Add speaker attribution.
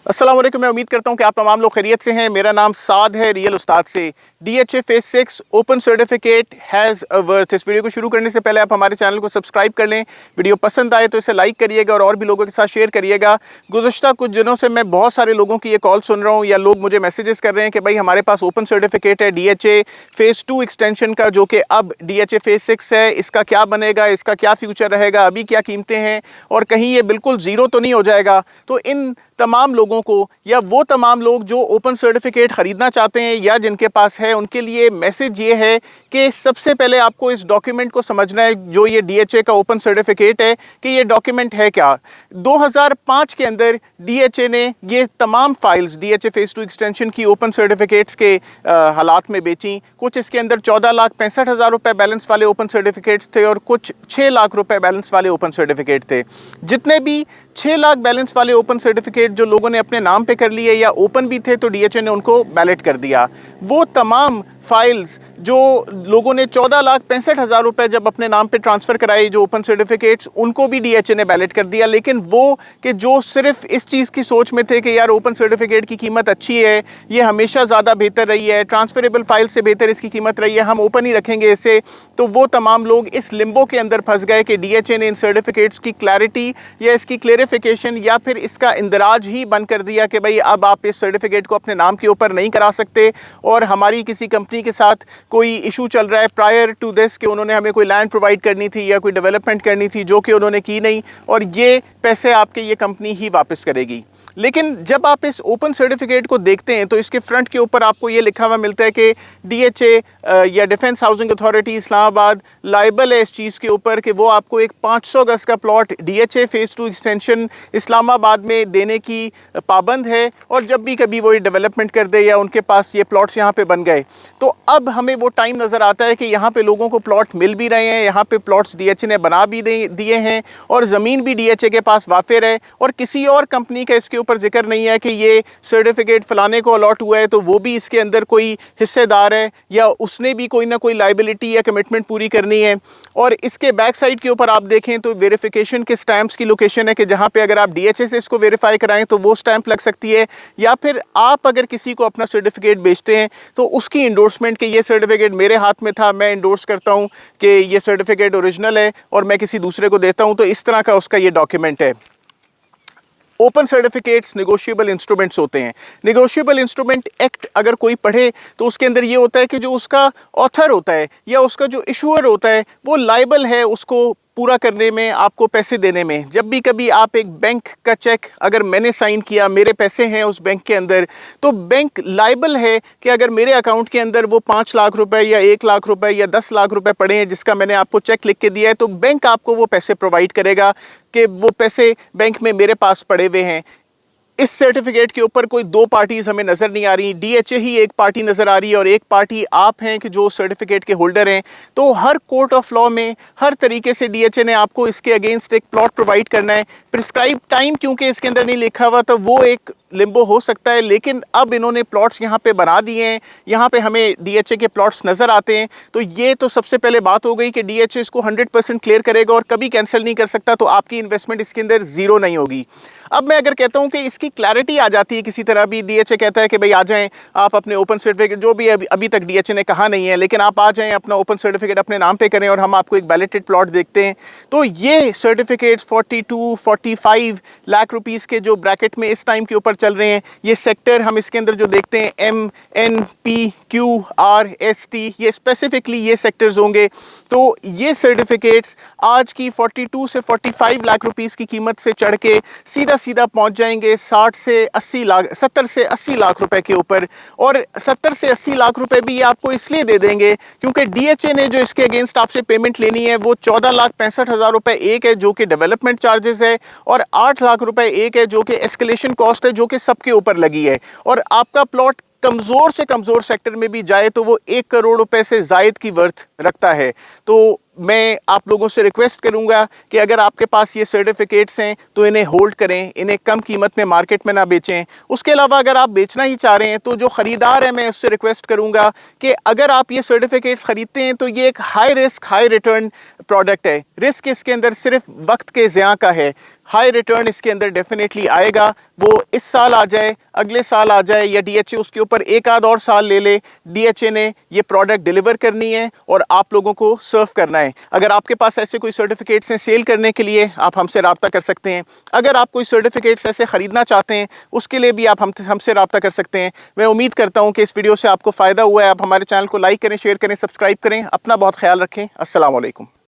Speaker 1: अस्सलाम वालेकुम। मैं उम्मीद करता हूं कि आप तमाम लोग खैरियत से हैं। मेरा नाम साद है, रियल उस्ताद से। DHA phase 6 open certificate has a worth. इस वीडियो को शुरू करने से पहले आप हमारे चैनल को सब्सक्राइब कर लें। वीडियो पसंद आए तो इसे लाइक करिएगा और भी लोगों के साथ शेयर करिएगा। गुज़श्ता कुछ दिनों से मैं बहुत सारे लोगों की ये कॉल सुन रहा हूँ या लोग मुझे मैसेजेस कर रहे हैं कि भाई हमारे पास ओपन सर्टिफिकेट है DHA फेज़ 2 एक्सटेंशन का, जो कि अब DHA फेज 6 है। इसका क्या बनेगा, इसका क्या फ्यूचर रहेगा, अभी क्या कीमतें हैं और कहीं ये बिल्कुल ज़ीरो तो नहीं हो जाएगा। तो इन तमाम लोगों को या वो तमाम लोग जो ओपन सर्टिफिकेट ख़रीदना चाहते हैं या जिनके पास है, उनके लिए मैसेज ये है कि सबसे पहले आपको इस डॉक्यूमेंट को समझना है जो ये DHA का ओपन सर्टिफिकेट है कि ये डॉक्यूमेंट है क्या। 2005 के अंदर DHA ने ये तमाम फाइल्स DHA फेज़ 2 एक्सटेंशन की ओपन सर्टिफिकेट्स के हालात में बेची। कुछ इसके अंदर 14,65,000 रुपये बैलेंस वाले ओपन सर्टिफिकेट्स थे और कुछ 6 लाख रुपए बैलेंस वाले ओपन सर्टिफिकेट थे। जितने भी 6 लाख बैलेंस वाले ओपन सर्टिफिकेट जो लोगों ने अपने नाम पे कर लिए या ओपन भी थे तो DHA ने उनको बैलेट कर दिया। वो तमाम फाइल्स जो लोगों ने 14,65,000 रुपए जब अपने नाम पे ट्रांसफ़र कराए, जो ओपन सर्टिफिकेट्स, उनको भी DHA ने बैलेट कर दिया। लेकिन वो कि जो सिर्फ इस चीज़ की सोच में थे कि यार ओपन सर्टिफिकेट की कीमत अच्छी है, ये हमेशा ज़्यादा बेहतर रही है, ट्रांसफरेबल फाइल से बेहतर इसकी कीमत रही है, हम ओपन ही रखेंगे इसे, तो वो तमाम लोग इस लिम्बो के अंदर फंस गए कि DHA ने इन सर्टिफिकेट्स की क्लैरिटी या इसकी क्लेरिफिकेशन या फिर इसका इंदराज ही बंद कर दिया कि भाई अब आप इस सर्टिफिकेट को अपने नाम के ऊपर नहीं करा सकते। और हमारी किसी कंपनी के साथ कोई इशू चल रहा है प्रायर टू दिस कि उन्होंने हमें कोई लैंड प्रोवाइड करनी थी या कोई डेवलपमेंट करनी थी, जो कि उन्होंने की नहीं, और ये पैसे आपके ये कंपनी ही वापस करेगी। लेकिन जब आप इस ओपन सर्टिफिकेट को देखते हैं तो इसके फ्रंट के ऊपर आपको ये लिखा हुआ मिलता है कि DHA या defence housing authority Islamabad liable है इस चीज़ के ऊपर कि वो आपको एक 500 गज का plot DHA phase 2 extension Islamabad में देने की पाबंद है, और जब भी कभी वो डेवलपमेंट कर दे या उनके पास ये प्लॉट्स यहाँ पे बन गए तो अब हमें वो टाइम नज़र आता है कि यहाँ पे लोगों को प्लॉट मिल भी रहे हैं, यहाँ पे प्लॉट्स DHA ने बना भी दिए हैं और ज़मीन भी DHA के पास वाफिर है, और किसी और कंपनी का इसके ऊपर जिक्र नहीं है कि ये सर्टिफिकेट फलाने को अलॉट हुआ है तो वो भी इसके अंदर कोई हिस्सेदार है या उसने भी कोई ना कोई लाइबिलिटी या कमिटमेंट पूरी करनी है। और इसके बैक साइड के ऊपर आप देखें तो वेरिफिकेशन के स्टैंप्स की लोकेशन है कि जहाँ पे अगर आप DHA से इसको वेरीफाई कराएं तो वो स्टैंप लग सकती है, या फिर आप अगर किसी को अपना सर्टिफिकेट बेचते हैं तो उसकी इंडोर्समेंट कि ये सर्टिफिकेट मेरे हाथ में था, मैं इंडोर्स करता हूँ कि ये सर्टिफिकेट ओरिजिनल है और मैं किसी दूसरे को देता हूँ, तो इस तरह का उसका ये डॉक्यूमेंट है। ओपन सर्टिफिकेट्स नेगोशिएबल इंस्ट्रूमेंट्स होते हैं। नेगोशिएबल इंस्ट्रूमेंट एक्ट अगर कोई पढ़े तो उसके अंदर ये होता है कि जो उसका ऑथर होता है या उसका जो इशूअर होता है वो लायबल है उसको पूरा करने में, आपको पैसे देने में। जब भी कभी आप एक बैंक का चेक अगर मैंने साइन किया, मेरे पैसे हैं उस बैंक के अंदर, तो बैंक लायबल है कि अगर मेरे अकाउंट के अंदर वो 5 लाख रुपए या 1 लाख रुपए या 10 लाख रुपए पड़े हैं जिसका मैंने आपको चेक लिख के दिया है, तो बैंक आपको वो पैसे प्रोवाइड करेगा कि वो पैसे बैंक में मेरे पास पड़े हुए हैं। इस सर्टिफिकेट के ऊपर कोई दो पार्टीज हमें नज़र नहीं आ रही, DHA ही एक पार्टी नज़र आ रही है और एक पार्टी आप हैं कि जो सर्टिफिकेट के होल्डर हैं। तो हर कोर्ट ऑफ लॉ में हर तरीके से DHA ने आपको इसके अगेंस्ट एक प्लॉट प्रोवाइड करना है। प्रिस्क्राइब टाइम क्योंकि इसके अंदर नहीं लिखा हुआ तो वो एक लिम्बो हो सकता है, लेकिन अब इन्होंने प्लॉट्स यहाँ पे बना दिए हैं, यहाँ पे हमें DHA के प्लॉट्स नज़र आते हैं। तो ये तो सबसे पहले बात हो गई कि DHA इसको 100% क्लियर करेगा और कभी कैंसिल नहीं कर सकता, तो आपकी इन्वेस्टमेंट इसके अंदर ज़ीरो नहीं होगी। अब मैं अगर कहता हूं कि इसकी क्लैरिटी आ जाती है किसी तरह भी, DHA कहता है कि भाई आ जाएं आप अपने ओपन सर्टिफिकेट, जो भी अभी तक DHA ने कहा नहीं है, लेकिन आप आ जाएं अपना ओपन सर्टिफिकेट अपने नाम पे करें और हम आपको एक बैलेटेड प्लॉट देखते हैं, तो ये सर्टिफिकेट्स 42-45 लाख रुपीस के जो ब्रैकेट में इस टाइम के ऊपर चल रहे हैं, ये सेक्टर हम इसके अंदर जो देखते हैं MNPQRST, ये स्पेसिफिकली ये सेक्टर्स होंगे। तो ये सर्टिफिकेट्स आज की 42 से 45 लाख रुपीस की कीमत से चढ़ के सीधा पहुंच जाएंगे 70 से 80 लाख रुपए के ऊपर। और 70 से 80 लाख रुपए भी ये आपको इसलिए दे देंगे क्योंकि DHA ने जो इसके अगेंस्ट आपसे पेमेंट लेनी है वो 14,65,000 रुपए एक है जो कि डेवलपमेंट चार्जेस है, और 8 लाख रुपए एक है जो कि एस्केलेशन कॉस्ट है जो कि सबके ऊपर लगी है। और आपका प्लॉट कमज़ोर से कमज़ोर सेक्टर में भी जाए तो वो 1 करोड़ रुपए से ज़ायद की वर्थ रखता है। तो मैं आप लोगों से रिक्वेस्ट करूंगा कि अगर आपके पास ये सर्टिफिकेट्स हैं तो इन्हें होल्ड करें, इन्हें कम कीमत में मार्केट में ना बेचें। उसके अलावा अगर आप बेचना ही चाह रहे हैं तो जो ख़रीदार है मैं उससे रिक्वेस्ट करूंगा कि अगर आप ये सर्टिफिकेट्स ख़रीदते हैं तो ये एक high risk high return product है। रिस्क इसके अंदर सिर्फ वक्त के ज़िया का है। हाई रिटर्न इसके अंदर डेफिनेटली आएगा। वो इस साल आ जाए, अगले साल आ जाए, या डीएचए उसके ऊपर एक आध और साल ले ले, डीएचए ने ये प्रोडक्ट डिलीवर करनी है और आप लोगों को सर्व करना है। अगर आपके पास ऐसे कोई सर्टिफिकेट्स हैं सेल करने के लिए, आप हमसे रब्ता कर सकते हैं। अगर आप कोई सर्टिफिकेट्स ऐसे ख़रीदना चाहते हैं, उसके लिए भी आप हमसे रब्ता कर सकते हैं। मैं उम्मीद करता हूँ कि इस वीडियो से आपको फ़ायदा हुआ है। आप हमारे चैनल को लाइक करें, शेयर करें, सब्सक्राइब करें। अपना बहुत ख्याल रखें। अस्सलाम वालेकुम।